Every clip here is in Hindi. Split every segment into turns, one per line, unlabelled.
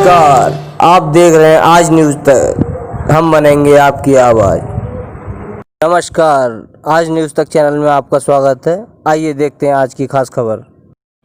नमस्कार, आप देख रहे हैं आज न्यूज़ तक, हम बनेंगे आपकी आवाज़। नमस्कार, आज न्यूज़ तक चैनल में आपका स्वागत है। आइए देखते हैं आज की खास खबर।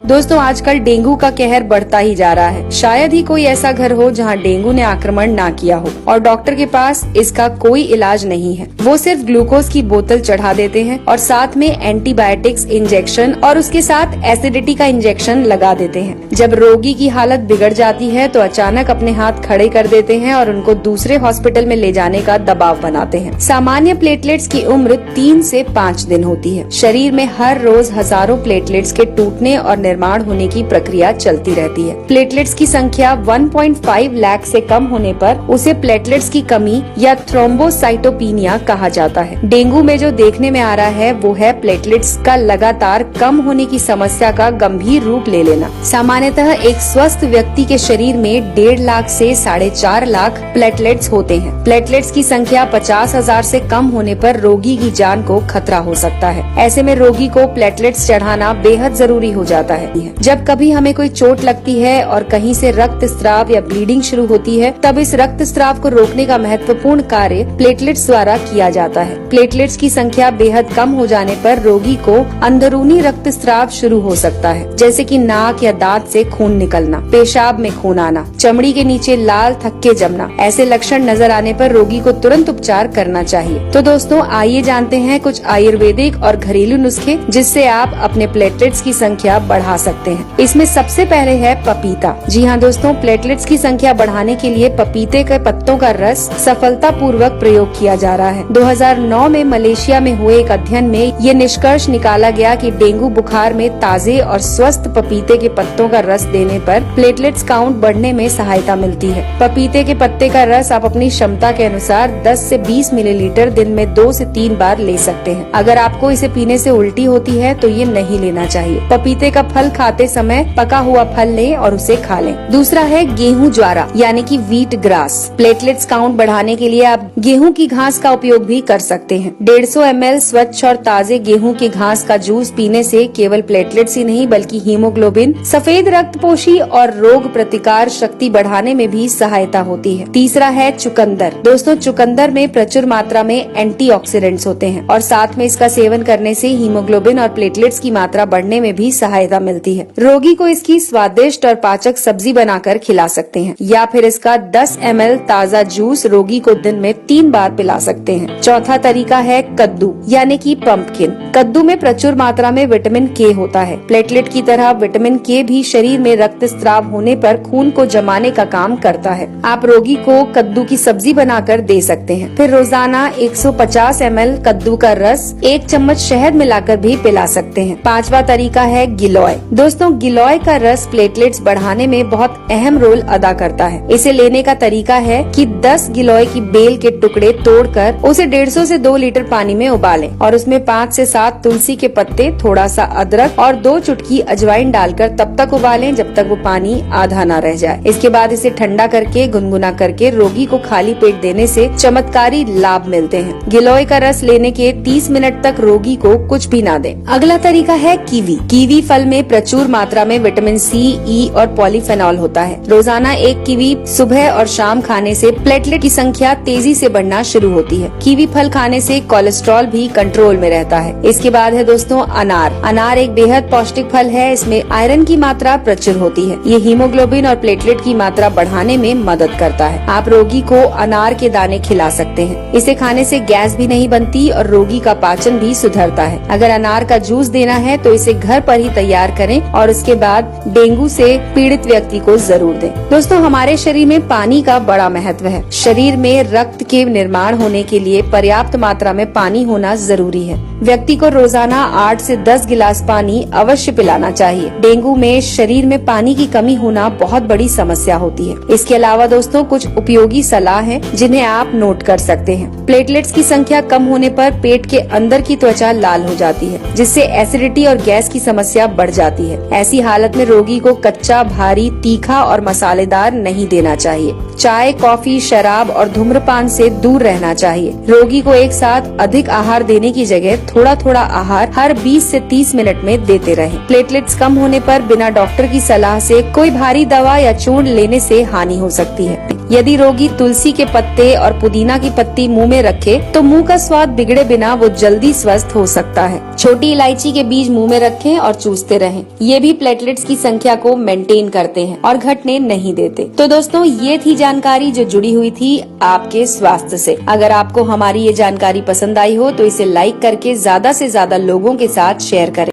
दोस्तों, आजकल डेंगू का कहर बढ़ता ही जा रहा है। शायद ही कोई ऐसा घर हो जहां डेंगू ने आक्रमण ना किया हो और डॉक्टर के पास इसका कोई इलाज नहीं है। वो सिर्फ ग्लूकोज की बोतल चढ़ा देते हैं और साथ में एंटीबायोटिक्स इंजेक्शन और उसके साथ एसिडिटी का इंजेक्शन लगा देते हैं। जब रोगी की हालत बिगड़ जाती है तो अचानक अपने हाथ खड़े कर देते हैं और उनको दूसरे हॉस्पिटल में ले जाने का दबाव बनाते हैं। सामान्य प्लेटलेट्स की उम्र 3 से 5 दिन होती है। शरीर में हर रोज हजारों प्लेटलेट्स के टूटने और निर्माण होने की प्रक्रिया चलती रहती है। प्लेटलेट्स की संख्या 1.5 लाख से कम होने पर उसे प्लेटलेट्स की कमी या थ्रोम्बोसाइटोपिनिया कहा जाता है। डेंगू में जो देखने में आ रहा है वो है प्लेटलेट्स का लगातार कम होने की समस्या का गंभीर रूप ले लेना। सामान्यतः एक स्वस्थ व्यक्ति के शरीर में 1.5 लाख से 4.5 लाख प्लेटलेट्स होते हैं। प्लेटलेट्स की संख्या 50,000 से कम होने पर रोगी की जान को खतरा हो सकता है। ऐसे में रोगी को प्लेटलेट्स चढ़ाना बेहद जरूरी हो जाता है। जब कभी हमें कोई चोट लगती है और कहीं से रक्त स्राव या ब्लीडिंग शुरू होती है, तब इस रक्त स्राव को रोकने का महत्वपूर्ण कार्य प्लेटलेट्स द्वारा किया जाता है। प्लेटलेट्स की संख्या बेहद कम हो जाने पर रोगी को अंदरूनी रक्त स्राव शुरू हो सकता है, जैसे कि नाक या दांत से खून निकलना, पेशाब में खून आना, चमड़ी के नीचे लाल थक्के जमना। ऐसे लक्षण नजर आने पर रोगी को तुरंत उपचार करना चाहिए। तो दोस्तों, आइए जानते हैं कुछ आयुर्वेदिक और घरेलू नुस्खे जिससे आप अपने प्लेटलेट्स की संख्या बढ़ा सकते हैं। इसमें सबसे पहले है पपीता। जी हाँ दोस्तों, प्लेटलेट्स की संख्या बढ़ाने के लिए पपीते के पत्तों का रस सफलतापूर्वक प्रयोग किया जा रहा है। 2009 में मलेशिया में हुए एक अध्ययन में ये निष्कर्ष निकाला गया कि डेंगू बुखार में ताजे और स्वस्थ पपीते के पत्तों का रस देने पर प्लेटलेट्स काउंट बढ़ने में सहायता मिलती है। पपीते के पत्ते का रस आप अपनी क्षमता के अनुसार 10 से 20 मिलीलीटर दिन में 2 से 3 बार ले सकते हैं। अगर आपको इसे पीने से उल्टी होती है तो ये नहीं लेना चाहिए। पपीते का फल खाते समय पका हुआ फल लें और उसे खा लें। दूसरा है गेहूं ज्वारा यानी कि व्हीट ग्रास। प्लेटलेट्स काउंट बढ़ाने के लिए आप गेहूं की घास का उपयोग भी कर सकते हैं। 150 ml स्वच्छ और ताजे गेहूं की घास का जूस पीने से केवल प्लेटलेट्स ही नहीं बल्कि हीमोग्लोबिन, सफेद रक्तपोशी और रोग प्रतिकार शक्ति बढ़ाने में भी सहायता होती है। तीसरा है चुकंदर। दोस्तों, चुकंदर में प्रचुर मात्रा में एंटीऑक्सीडेंट्स होते हैं और साथ में इसका सेवन करने से हीमोग्लोबिन और प्लेटलेट्स की मात्रा बढ़ने में भी सहायता मिलती है। रोगी को इसकी स्वादिष्ट और पाचक सब्जी बनाकर खिला सकते हैं या फिर इसका 10 ml ताजा जूस रोगी को दिन में 3 बार पिला सकते हैं। चौथा तरीका है कद्दू यानी कि पंपकिन। कद्दू में प्रचुर मात्रा में विटामिन के होता है। प्लेटलेट की तरह विटामिन के भी शरीर में रक्त स्राव होने पर खून को जमाने का काम करता है। आप रोगी को कद्दू की सब्जी बनाकर दे सकते हैं। फिर रोजाना 150 ml कद्दू का रस 1 चम्मच शहद मिलाकर भी पिला सकते हैं। पांचवा तरीका है गिलोय। दोस्तों, गिलोय का रस प्लेटलेट्स बढ़ाने में बहुत अहम रोल अदा करता है। इसे लेने का तरीका है कि 10 गिलोय की बेल के टुकड़े तोड़कर उसे 150 से 2 लीटर पानी में उबालें और उसमें 5 से 7 तुलसी के पत्ते, थोड़ा सा अदरक और 2 चुटकी अजवाइन डालकर तब तक उबालें जब तक वो पानी आधा न रह जाए। इसके बाद इसे ठंडा करके गुनगुना करके रोगी को खाली पेट देने से चमत्कारी लाभ मिलते हैं। गिलोय का रस लेने के 30 मिनट तक रोगी को कुछ भी ना दें। अगला तरीका है कीवी। कीवी फल में प्रचुर मात्रा में विटामिन सी, ई और पॉलीफेनॉल होता है। रोजाना 1 कीवी सुबह और शाम खाने से प्लेटलेट की संख्या तेजी से बढ़ना शुरू होती है। कीवी फल खाने से कोलेस्ट्रॉल भी कंट्रोल में रहता है। इसके बाद है दोस्तों अनार। अनार एक बेहद पौष्टिक फल है। इसमें आयरन की मात्रा प्रचुर होती है। ये हीमोग्लोबिन और प्लेटलेट की मात्रा बढ़ाने में मदद करता है। आप रोगी को अनार के दाने खिला सकते हैं। इसे खाने से गैस भी नहीं बनती और रोगी का पाचन भी सुधरता है। अगर अनार का जूस देना है तो इसे घर पर ही तैयार करें और उसके बाद डेंगू से पीड़ित व्यक्ति को जरूर दें। दोस्तों, हमारे शरीर में पानी का बड़ा महत्व है। शरीर में रक्त के निर्माण होने के लिए पर्याप्त मात्रा में पानी होना जरूरी है। व्यक्ति को रोजाना 8 से 10 गिलास पानी अवश्य पिलाना चाहिए। डेंगू में शरीर में पानी की कमी होना बहुत बड़ी समस्या होती है। इसके अलावा दोस्तों, कुछ उपयोगी सलाह है जिन्हें आप नोट कर सकते हैं। प्लेटलेट्स की संख्या कम होने पर पेट के अंदर की त्वचा लाल हो जाती है, जिससे एसिडिटी और गैस की समस्या बढ़ जाती है। ऐसी हालत में रोगी को कच्चा, भारी, तीखा और मसालेदार नहीं देना चाहिए। चाय, कॉफी, शराब और धूम्रपान से दूर रहना चाहिए। रोगी को एक साथ अधिक आहार देने की जगह थोड़ा थोड़ा आहार हर 20 से 30 मिनट में देते रहें। प्लेटलेट्स कम होने पर बिना डॉक्टर की सलाह से कोई भारी दवा या चूर्ण लेने से हानि हो सकती है। यदि रोगी तुलसी के पत्ते और पुदीना की पत्ती मुंह में रखे तो मुंह का स्वाद बिगड़े बिना वो जल्दी स्वस्थ हो सकता है। छोटी इलायची के बीज मुंह में रखें और चूसते रहें। ये भी प्लेटलेट्स की संख्या को मेंटेन करते हैं और घटने नहीं देते। तो दोस्तों, ये थी जानकारी जो जुड़ी हुई थी आपके स्वास्थ्य से। अगर आपको हमारी ये जानकारी पसंद आई हो तो इसे लाइक करके ज्यादा से ज्यादा लोगों के साथ शेयर करें।